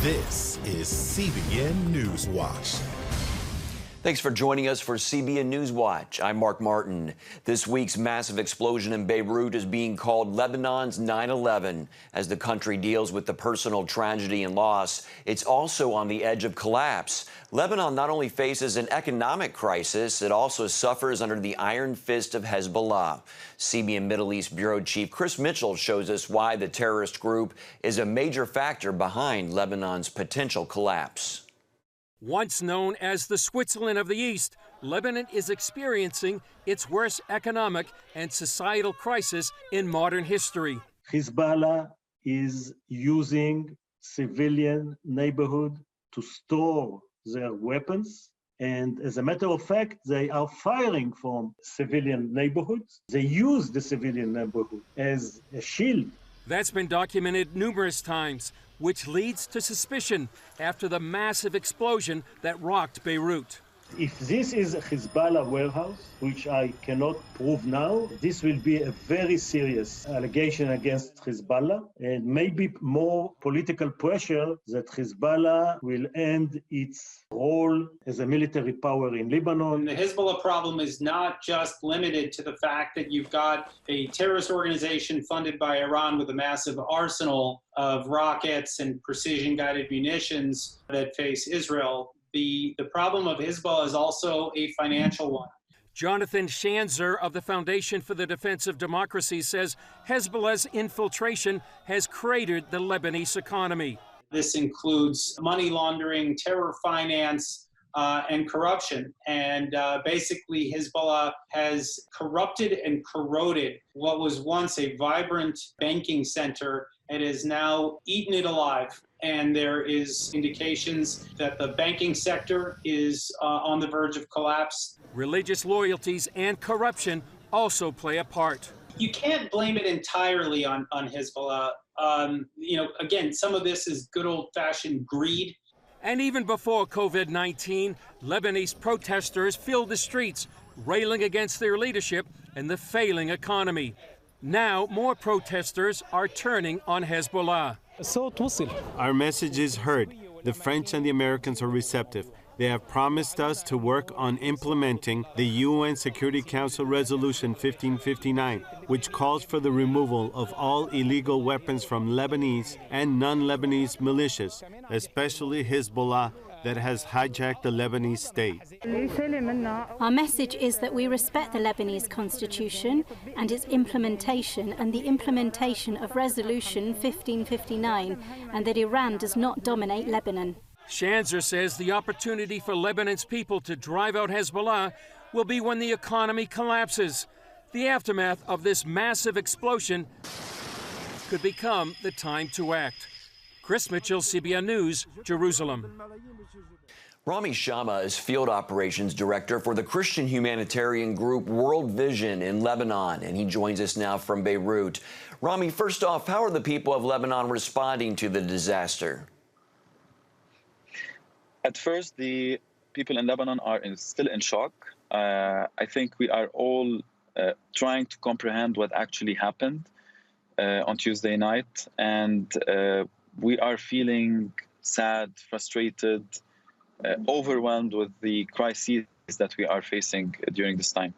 This is CBN NewsWatch. Thanks for joining us for CBN NewsWatch. I'm Mark Martin. This week's massive explosion in Beirut is being called Lebanon's 9/11. As the country deals with the personal tragedy and loss, it's also on the edge of collapse. Lebanon not only faces an economic crisis, it also suffers under the iron fist of Hezbollah. CBN Middle East Bureau Chief Chris Mitchell shows us why the terrorist group is a major factor behind Lebanon's potential collapse. Once known as the Switzerland of the East, Lebanon is experiencing its worst economic and societal crisis in modern history. Hezbollah is using civilian neighborhood to store their weapons. And as a matter of fact, they are firing from civilian neighborhoods. They use the civilian neighborhood as a shield. That's been documented numerous times, which leads to suspicion after the massive explosion that rocked Beirut. If this is a Hezbollah warehouse, which I cannot prove now, this will be a very serious allegation against Hezbollah and maybe more political pressure that Hezbollah will end its role as a military power in Lebanon. The Hezbollah problem is not just limited to the fact that you've got a terrorist organization funded by Iran with a massive arsenal of rockets and precision-guided munitions that face Israel. The problem of Hezbollah is also a financial one. Jonathan Schanzer of the Foundation for the Defense of Democracy says Hezbollah's infiltration has cratered the Lebanese economy. This includes money laundering, terror finance, and corruption. And basically, Hezbollah has corrupted and corroded what was once a vibrant banking center. It has now eaten it alive. And there is indications that the banking sector is on the verge of collapse. Religious loyalties and corruption also play a part. You can't blame it entirely on Hezbollah. Again, some of this is good old-fashioned greed. And even before COVID-19, Lebanese protesters filled the streets, railing against their leadership and the failing economy. Now, more protesters are turning on Hezbollah. Our message is heard. The French and the Americans are receptive. They have promised us to work on implementing the UN Security Council Resolution 1559, which calls for the removal of all illegal weapons from Lebanese and non-Lebanese militias, especially Hezbollah, that has hijacked the Lebanese state. Our message is that we respect the Lebanese constitution and its implementation and the implementation of Resolution 1559, and that Iran does not dominate Lebanon. Schanzer says the opportunity for Lebanon's people to drive out Hezbollah will be when the economy collapses. The aftermath of this massive explosion could become the time to act. Chris Mitchell, CBN News, Jerusalem. Rami Shama is Field Operations Director for the Christian humanitarian group World Vision in Lebanon, and he joins us now from Beirut. Rami, first off, how are the people of Lebanon responding to the disaster? At first, the people in Lebanon are still in shock. I think we are all trying to comprehend what actually happened on Tuesday night, and we are feeling sad, frustrated, overwhelmed with the crises that we are facing during this time.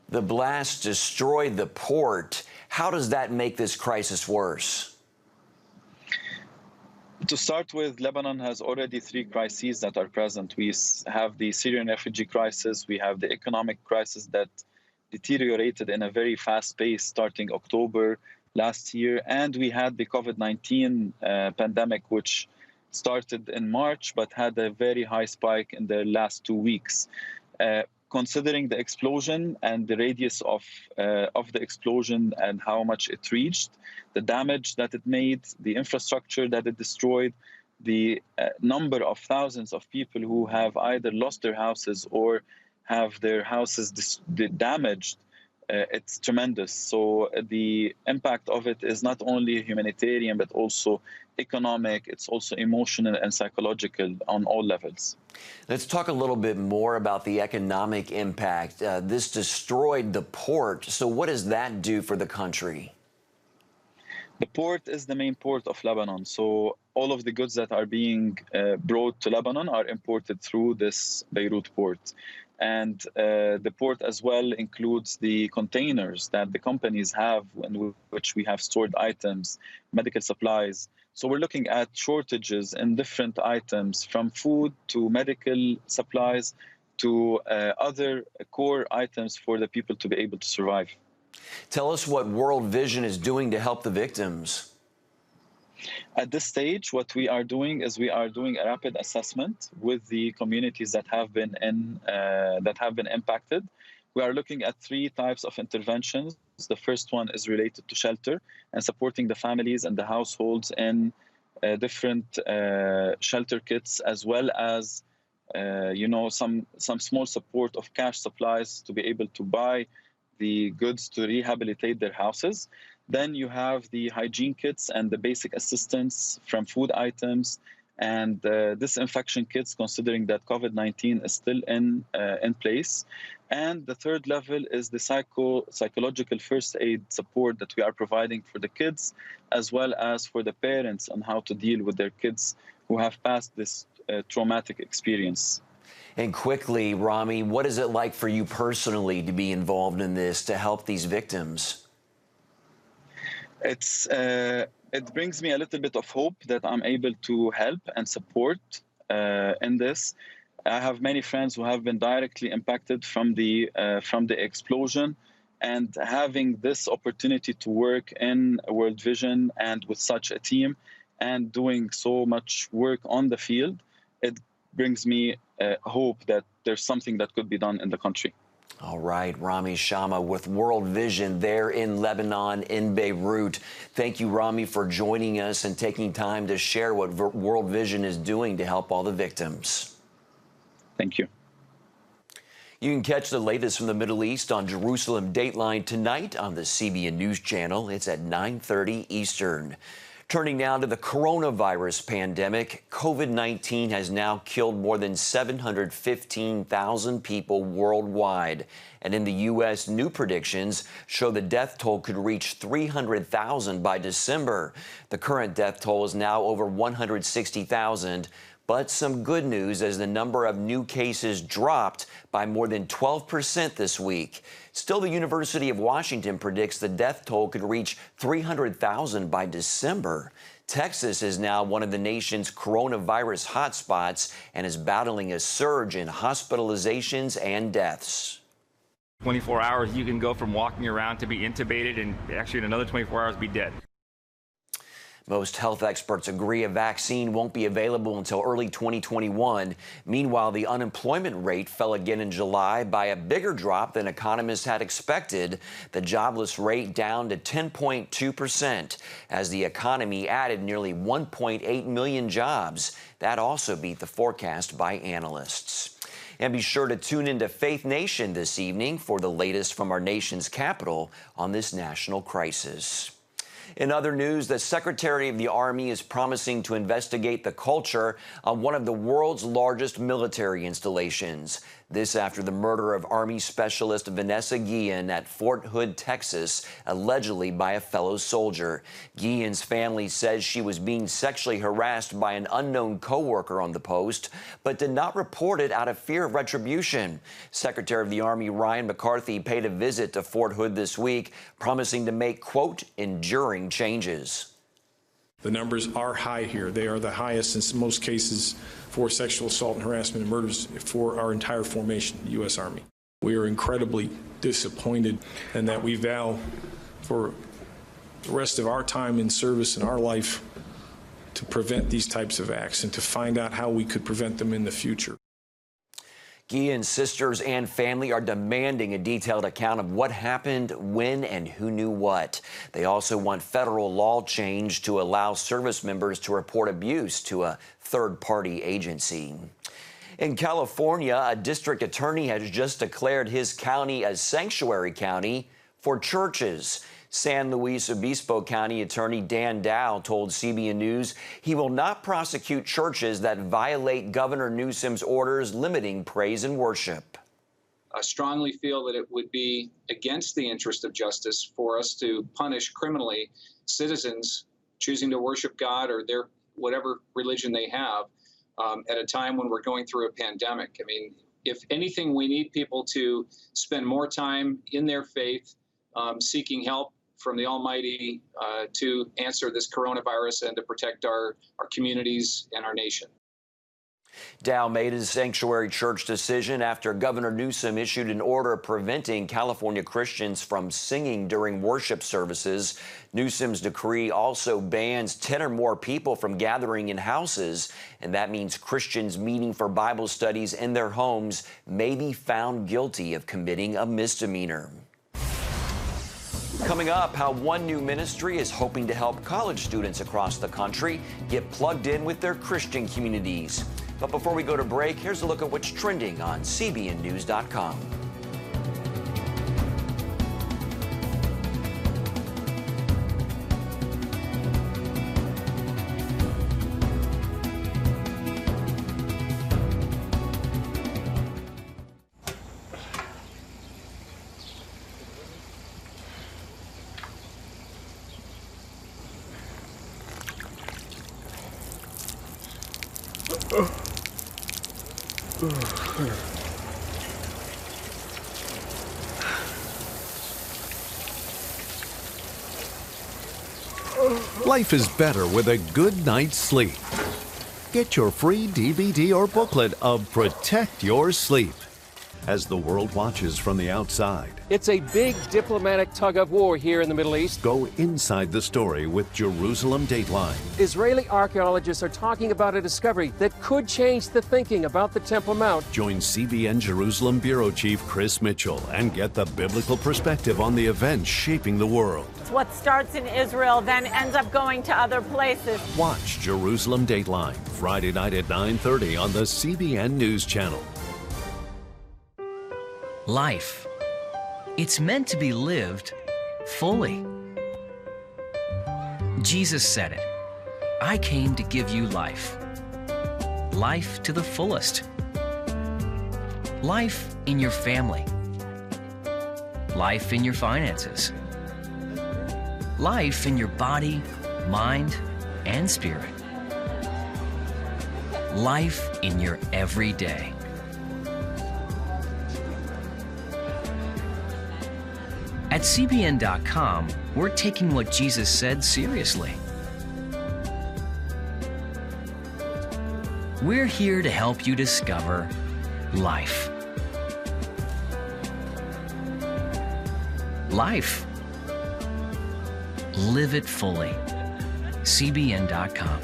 The blast destroyed the port. How does that make this crisis worse? To start with, Lebanon has already 3 crises that are present. We have the Syrian refugee crisis, we have the economic crisis that deteriorated in a very fast pace starting October last year, and we had the COVID-19 pandemic, which started in March but had a very high spike in the last 2 weeks. Considering the explosion and the radius of the explosion and how much it reached, the damage that it made, the infrastructure that it destroyed, the number of thousands of people who have either lost their houses or have their houses damaged, it's tremendous. So the impact of it is not only humanitarian, but also economic, it's also emotional and psychological on all levels. Let's talk a little bit more about the economic impact. This destroyed the port. So what does that do for the country? The port is the main port of Lebanon. So all of the goods that are being brought to Lebanon are imported through this Beirut port. And the port as well includes the containers that the companies have in which we have stored items, medical supplies. So we're looking at shortages in different items, from food to medical supplies to other core items for the people to be able to survive. Tell us what World Vision is doing to help the victims. At this stage, what we are doing is we are doing a rapid assessment with the communities that have been impacted. We are looking at 3 types of interventions. The first one is related to shelter and supporting the families and the households in different shelter kits, as well as some small support of cash supplies to be able to buy the goods to rehabilitate their houses. Then you have the hygiene kits and the basic assistance from food items and disinfection kits, considering that COVID-19 is still in place. And the third level is the psychological first aid support that we are providing for the kids, as well as for the parents on how to deal with their kids who have passed this traumatic experience. And quickly, Rami, what is it like for you personally to be involved in this, to help these victims? It brings me a little bit of hope that I'm able to help and support in this. I have many friends who have been directly impacted from the explosion, and having this opportunity to work in World Vision and with such a team and doing so much work on the field, it brings me hope that there's something that could be done in the country. All right, Rami Shama with World Vision there in Lebanon, in Beirut. Thank you, Rami, for joining us and taking time to share what World Vision is doing to help all the victims. Thank you. You can catch the latest from the Middle East on Jerusalem Dateline tonight on the CBN News Channel. It's at 9:30 Eastern. Turning now to the coronavirus pandemic, COVID-19 has now killed more than 715,000 people worldwide. And in the U.S., new predictions show the death toll could reach 300,000 by December. The current death toll is now over 160,000. But some good news as the number of new cases dropped by more than 12% this week. Still, the University of Washington predicts the death toll could reach 300,000 by December. Texas is now one of the nation's coronavirus hotspots and is battling a surge in hospitalizations and deaths. 24 hours, you can go from walking around to be intubated and actually in another 24 hours be dead. Most health experts agree a vaccine won't be available until early 2021. Meanwhile, the unemployment rate fell again in July by a bigger drop than economists had expected. The jobless rate down to 10.2% as the economy added nearly 1.8 million jobs. That also beat the forecast by analysts. And be sure to tune into Faith Nation this evening for the latest from our nation's capital on this national crisis. In other news, the Secretary of the Army is promising to investigate the culture on one of the world's largest military installations. This after the murder of Army Specialist Vanessa Guillen at Fort Hood, Texas, allegedly by a fellow soldier. Guillen's family says she was being sexually harassed by an unknown co-worker on the post, but did not report it out of fear of retribution. Secretary of the Army Ryan McCarthy paid a visit to Fort Hood this week, promising to make, quote, enduring changes. The numbers are high here. They are the highest in most cases for sexual assault and harassment and murders for our entire formation, the U.S. Army. We are incredibly disappointed, and that we vow for the rest of our time in service in our life to prevent these types of acts and to find out how we could prevent them in the future. Guillen's sisters and family are demanding a detailed account of what happened, when, and who knew what. They also want federal law change to allow service members to report abuse to a third-party agency. In California, a district attorney has just declared his county a sanctuary county for churches. San Luis Obispo County Attorney Dan Dow told CBN News he will not prosecute churches that violate Governor Newsom's orders limiting praise and worship. I strongly feel that it would be against the interest of justice for us to punish criminally citizens choosing to worship God or their whatever religion they have, at a time when we're going through a pandemic. I mean, if anything, we need people to spend more time in their faith, seeking help from the Almighty to answer this coronavirus and to protect our communities and our nation. Dow made his sanctuary church decision after Governor Newsom issued an order preventing California Christians from singing during worship services. Newsom's decree also bans 10 or more people from gathering in houses, and that means Christians meeting for Bible studies in their homes may be found guilty of committing a misdemeanor. Coming up, how one new ministry is hoping to help college students across the country get plugged in with their Christian communities. But before we go to break, here's a look at what's trending on CBNNews.com. Life is better with a good night's sleep. Get your free DVD or booklet of Protect Your Sleep as the world watches from the outside. It's a big diplomatic tug of war here in the Middle East. Go inside the story with Jerusalem Dateline. Israeli archaeologists are talking about a discovery that could change the thinking about the Temple Mount. Join CBN Jerusalem Bureau Chief Chris Mitchell and get the biblical perspective on the events shaping the world. What starts in Israel then ends up going to other places. Watch Jerusalem Dateline Friday night at 9:30 on the CBN News Channel. Life. It's meant to be lived fully. Jesus said it. I came to give you life. Life to the fullest. Life in your family. Life in your finances. Life in your body, mind, and spirit. Life in your everyday. At CBN.com, we're taking what Jesus said seriously. We're here to help you discover life. Life. Live it fully. CBN.com.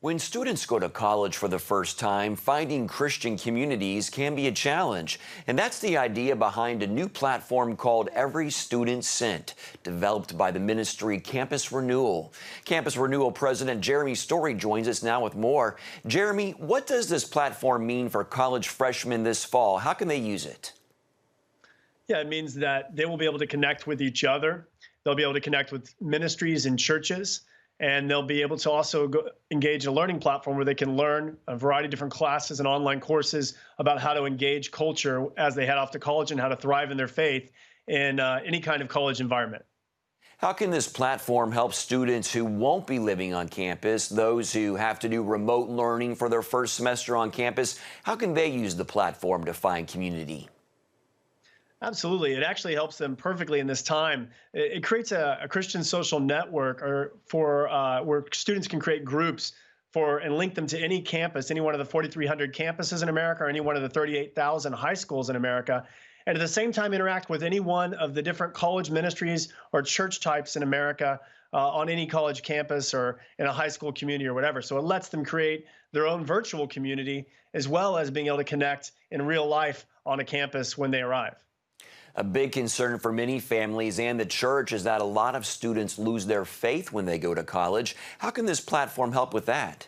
When students go to college for the first time, finding Christian communities can be a challenge. And that's the idea behind a new platform called Every Student Sent, developed by the ministry Campus Renewal. Campus Renewal President Jeremy Story joins us now with more. Jeremy, what does this platform mean for college freshmen this fall? How can they use it? Yeah, it means that they will be able to connect with each other. They'll be able to connect with ministries and churches. And they'll be able to also engage a learning platform where they can learn a variety of different classes and online courses about how to engage culture as they head off to college and how to thrive in their faith in any kind of college environment. How can this platform help students who won't be living on campus, those who have to do remote learning for their first semester on campus? How can they use the platform to find community? Absolutely. It actually helps them perfectly in this time. It creates a Christian social network where students can create groups and link them to any campus, any one of the 4,300 campuses in America, or any one of the 38,000 high schools in America, and at the same time interact with any one of the different college ministries or church types in America on any college campus or in a high school community or whatever. So it lets them create their own virtual community as well as being able to connect in real life on a campus when they arrive. A big concern for many families and the church is that a lot of students lose their faith when they go to college. How can this platform help with that?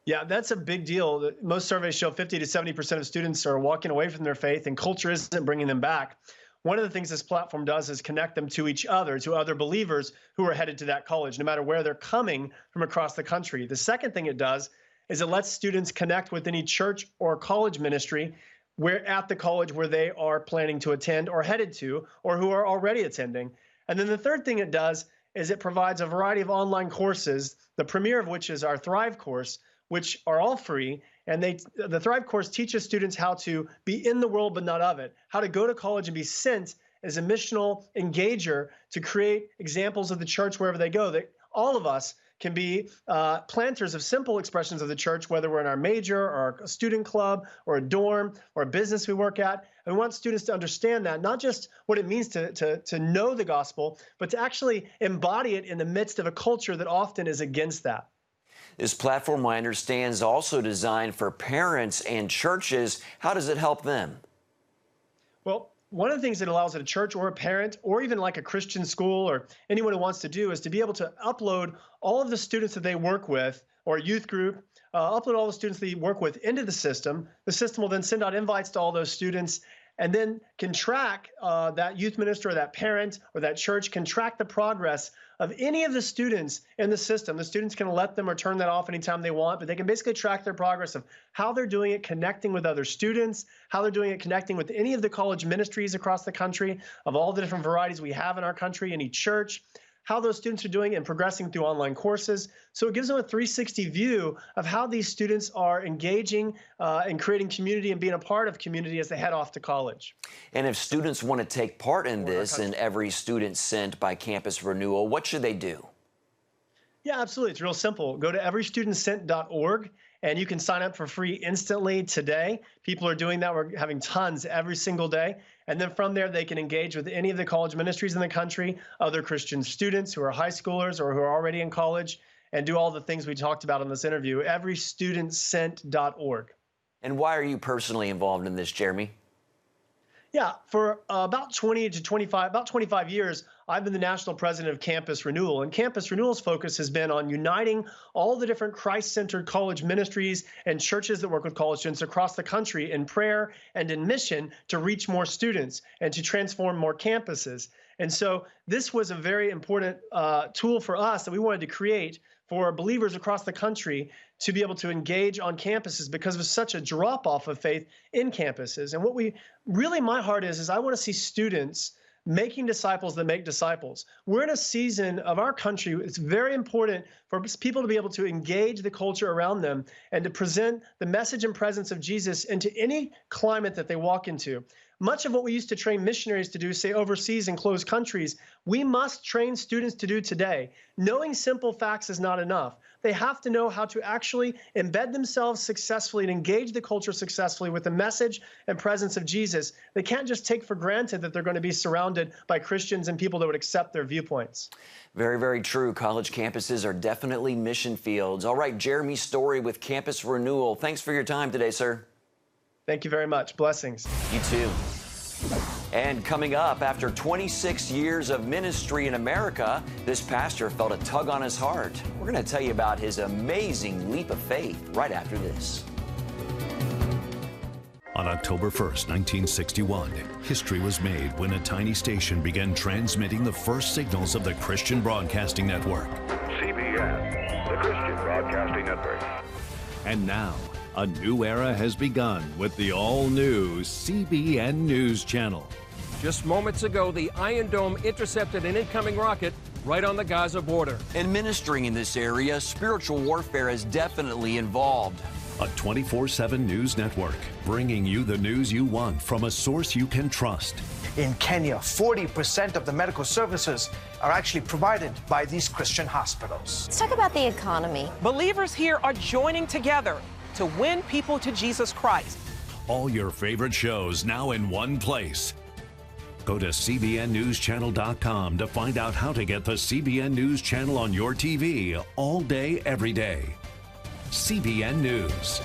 Yeah, that's a big deal. Most surveys show 50 to 70% of students are walking away from their faith, and culture isn't bringing them back. One of the things this platform does is connect them to each other, to other believers who are headed to that college, no matter where they're coming from across the country. The second thing it does is it lets students connect with any church or college ministry where at the college where they are planning to attend or headed to, or who are already attending. And then the third thing it does is it provides a variety of online courses, the premier of which is our Thrive course, which are all free. And the Thrive course teaches students how to be in the world but not of it, how to go to college and be sent as a missional engager to create examples of the church wherever they go, that all of us can be planters of simple expressions of the church, whether we're in our major or a student club or a dorm or a business we work at. And we want students to understand that, not just what it means to know the gospel, but to actually embody it in the midst of a culture that often is against that. This platform, I understand, is also designed for parents and churches. How does it help them? Well, one of the things that allows a church or a parent or even like a Christian school or anyone who wants to do is to be able to upload all of the students that they work with or youth group, upload all the students that they work with into the system. The system will then send out invites to all those students and then can track that youth minister or that parent or that church can track the progress of any of the students in the system. The students can let them or turn that off anytime they want, but they can basically track their progress of how they're doing it connecting with other students, how they're doing it connecting with any of the college ministries across the country of all the different varieties we have in our country, in each church, how those students are doing and progressing through online courses. So it gives them a 360 view of how these students are engaging and creating community and being a part of community as they head off to college. And if students want to take part in this, and every student sent by Campus Renewal, what should they do? Yeah, absolutely. It's real simple. Go to everystudentsent.org and you can sign up for free instantly today. People are doing that. We're having tons every single day. And then from there, they can engage with any of the college ministries in the country, other Christian students who are high schoolers or who are already in college, and do all the things we talked about in this interview. Everystudentsent.org. And why are you personally involved in this, Jeremy? Yeah, for about 25 years, I've been the national president of Campus Renewal. And Campus Renewal's focus has been on uniting all the different Christ-centered college ministries and churches that work with college students across the country in prayer and in mission to reach more students and to transform more campuses. And so this was a very important tool for us that we wanted to create for believers across the country to be able to engage on campuses because of such a drop-off of faith in campuses. And what my heart is I want to see students making disciples that make disciples. We're in a season of our country, it's very important for people to be able to engage the culture around them and to present the message and presence of Jesus into any climate that they walk into. Much of what we used to train missionaries to do, say overseas in closed countries, we must train students to do today. Knowing simple facts is not enough. They have to know how to actually embed themselves successfully and engage the culture successfully with the message and presence of Jesus. They can't just take for granted that they're going to be surrounded by Christians and people that would accept their viewpoints. Very, very true. College campuses are definitely mission fields. All right, Jeremy Story with Campus Renewal. Thanks for your time today, sir. Thank you very much. Blessings. You too. And coming up, after 26 years of ministry in America, this pastor felt a tug on his heart. We're going to tell you about his amazing leap of faith right after this. On October 1st, 1961, history was made when a tiny station began transmitting the first signals of the Christian Broadcasting Network. CBN, the Christian Broadcasting Network. And now, a new era has begun with the all-new CBN News Channel. Just moments ago, the Iron Dome intercepted an incoming rocket right on the Gaza border. And ministering in this area, spiritual warfare is definitely involved. A 24/7 news network, bringing you the news you want from a source you can trust. In Kenya, 40% of the medical services are actually provided by these Christian hospitals. Let's talk about the economy. Believers here are joining together to win people to Jesus Christ. All your favorite shows now in one place. Go to CBNNewsChannel.com to find out how to get the CBN News Channel on your TV all day, every day. CBN News.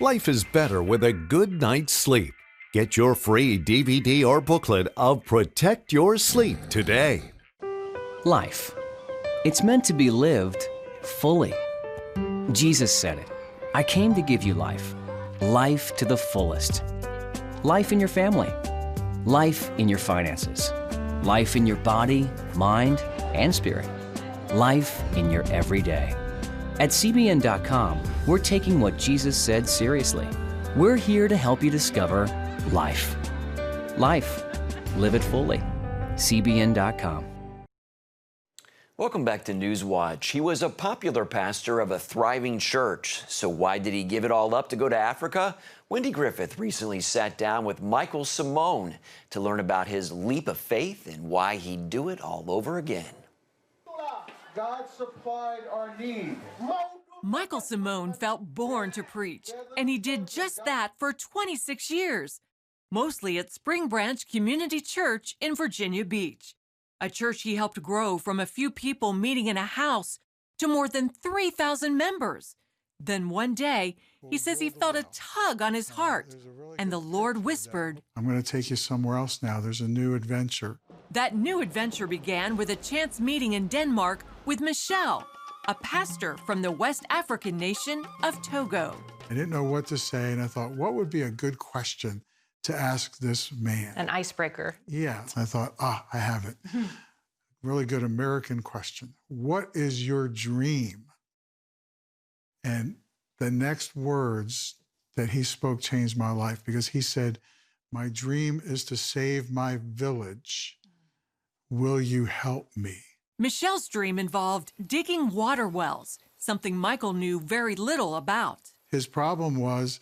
Life is better with a good night's sleep. Get your free DVD or booklet of Protect Your Sleep today. Life. It's meant to be lived fully. Jesus said it. I came to give you life. Life to the fullest. Life in your family. Life in your finances. Life in your body, mind, and spirit. Life in your everyday. At CBN.com, we're taking what Jesus said seriously. We're here to help you discover life. Life. Live it fully. CBN.com. Welcome back to NewsWatch. He was a popular pastor of a thriving church. So why did he give it all up to go to Africa? Wendy Griffith recently sat down with Michael Simone to learn about his leap of faith and why he'd do it all over again. God supplied our need. Michael Simone felt born to preach, and he did just that for 26 years, mostly at Spring Branch Community Church in Virginia Beach, a church he helped grow from a few people meeting in a house to more than 3,000 members. Then one day, he says he felt a tug on his heart, and the Lord whispered, I'm going to take you somewhere else now. There's a new adventure. That new adventure began with a chance meeting in Denmark with Michel, a pastor from the West African nation of Togo. I didn't know what to say, and I thought, what would be a good question to ask this man? An icebreaker. Yeah, I thought, I have it. Really good American question. What is your dream? And the next words that he spoke changed my life, because he said, my dream is to save my village. Will you help me? Michel's dream involved digging water wells, something Michael knew very little about. His problem was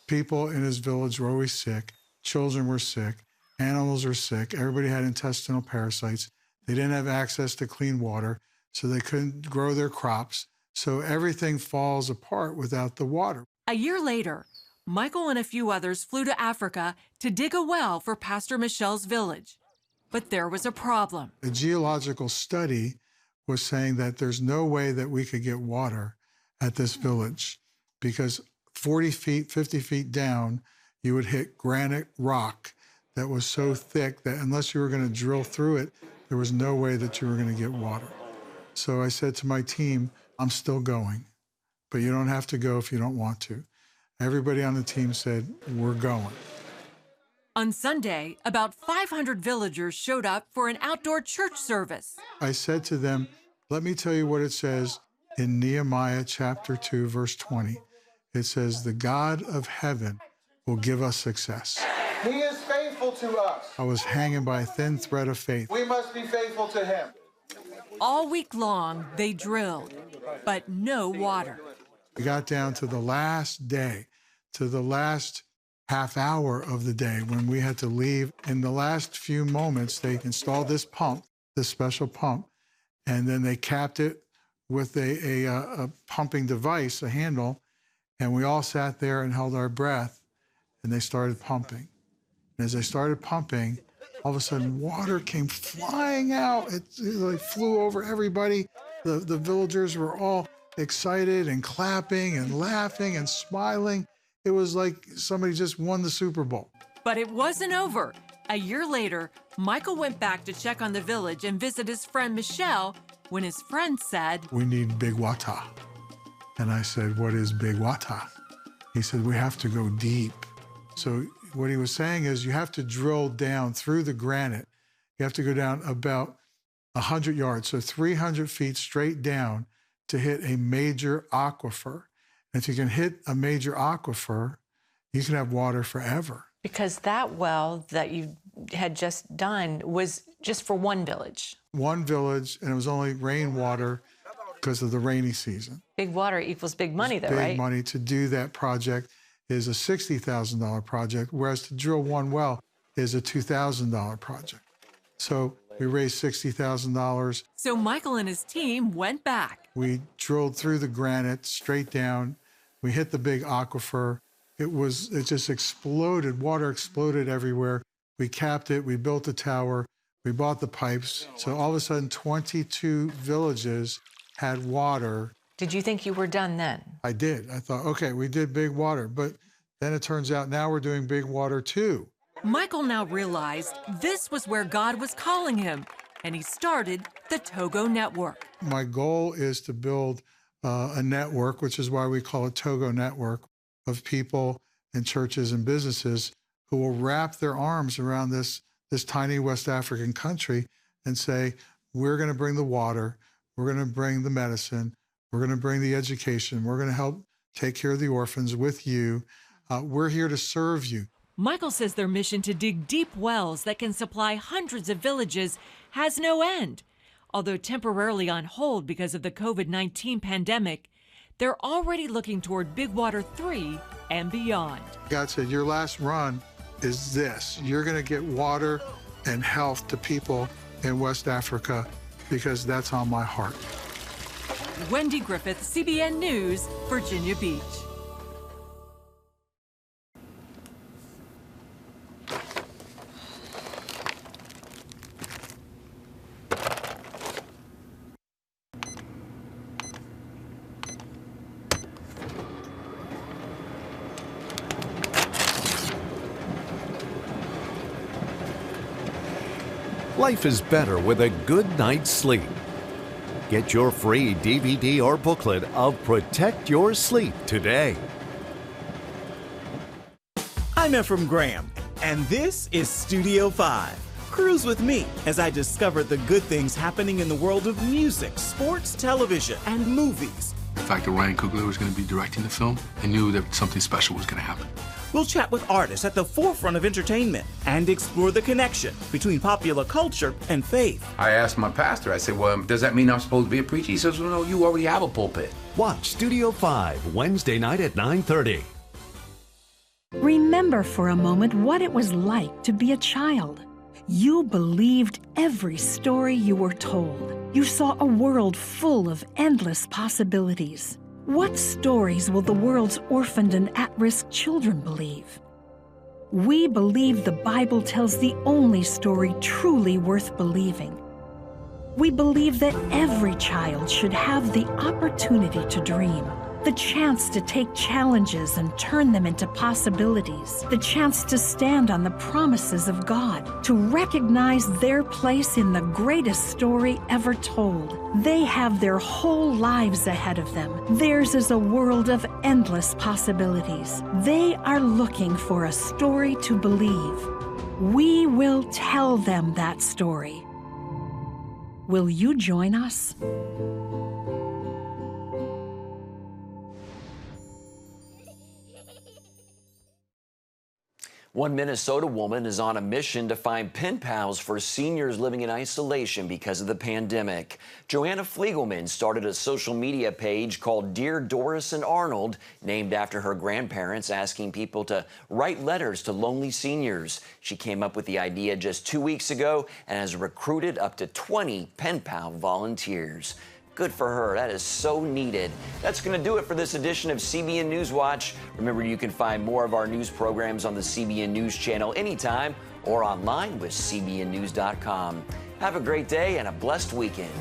people in his village were always sick, children were sick, animals were sick, everybody had intestinal parasites. They didn't have access to clean water, so they couldn't grow their crops. So everything falls apart without the water. A year later, Michael and a few others flew to Africa to dig a well for Pastor Michel's village. But there was a problem. A geological study was saying that there's no way that we could get water at this village, because 40 feet, 50 feet down, you would hit granite rock that was so thick that unless you were going to drill through it, there was no way that you were going to get water. So I said to my team, I'm still going, but you don't have to go if you don't want to. Everybody on the team said, we're going. On Sunday, about 500 villagers showed up for an outdoor church service. I said to them, let me tell you what it says in Nehemiah chapter 2, verse 20. It says, the God of heaven will give us success. He is faithful to us. I was hanging by a thin thread of faith. We must be faithful to him. All week long, they drilled, but no water. We got down to the last day, to the last half hour of the day when we had to leave. In the last few moments, they installed this pump, this special pump, and then they capped it with a pumping device, a handle, and we all sat there and held our breath, and they started pumping. And as they started pumping, all of a sudden water came flying out. It like flew over everybody. The villagers were all excited and clapping and laughing and smiling. It was like somebody just won the Super Bowl. But it wasn't over. A year later, Michael went back to check on the village and visit his friend Michel when his friend said, we need big water. And I said, what is big water? He said, we have to go deep. So what he was saying is you have to drill down through the granite. You have to go down about 100 yards, so 300 feet straight down to hit a major aquifer. If you can hit a major aquifer, you can have water forever. Because that well that you had just done was just for one village. One village, and it was only rainwater because of the rainy season. Big water equals big money, though, big right? Big money. To do that project is a $60,000 project, whereas to drill one well is a $2,000 project. So we raised $60,000. So Michael and his team went back. We drilled through the granite straight down. We hit the big aquifer. It just exploded. Water exploded everywhere. We capped it. We built the tower. We bought the pipes. So all of a sudden, 22 villages had water. Did you think you were done then? I did. I thought, okay, we did big water. But then it turns out now we're doing big water too. Michael now realized this was where God was calling him, and he started the Togo Network. My goal is to build a network, which is why we call it Togo Network, of people and churches and businesses who will wrap their arms around this tiny West African country and say, we're going to bring the water, we're going to bring the medicine, we're going to bring the education, we're going to help take care of the orphans with you. We're here to serve you. Michael says their mission to dig deep wells that can supply hundreds of villages has no end. Although temporarily on hold because of the COVID-19 pandemic, they're already looking toward Big Water 3 and beyond. God said, your last run is this. You're going to get water and health to people in West Africa because that's on my heart. Wendy Griffith, CBN News, Virginia Beach. Life is better with a good night's sleep. Get your free DVD or booklet of Protect Your Sleep today. I'm Ephraim Graham, and this is Studio 5. Cruise with me as I discover the good things happening in the world of music, sports, television, and movies. The fact that Ryan Coogler was going to be directing the film, I knew that something special was going to happen. We'll chat with artists at the forefront of entertainment and explore the connection between popular culture and faith. I asked my pastor, I said, well, does that mean I'm supposed to be a preacher? He says, well, no, you already have a pulpit. Watch Studio 5, Wednesday night at 9:30. Remember for a moment what it was like to be a child. You believed every story you were told. You saw a world full of endless possibilities. What stories will the world's orphaned and at-risk children believe? We believe the Bible tells the only story truly worth believing. We believe that every child should have the opportunity to dream, the chance to take challenges and turn them into possibilities, the chance to stand on the promises of God, to recognize their place in the greatest story ever told. They have their whole lives ahead of them. Theirs is a world of endless possibilities. They are looking for a story to believe. We will tell them that story. Will you join us? One Minnesota woman is on a mission to find pen pals for seniors living in isolation because of the pandemic. Joanna Fliegelman started a social media page called Dear Doris and Arnold, named after her grandparents, asking people to write letters to lonely seniors. She came up with the idea just 2 weeks ago and has recruited up to 20 pen pal volunteers. Good for her. That is so needed. That's going to do it for this edition of CBN NewsWatch. Remember, you can find more of our news programs on the CBN News Channel anytime or online with cbnnews.com. Have a great day and a blessed weekend.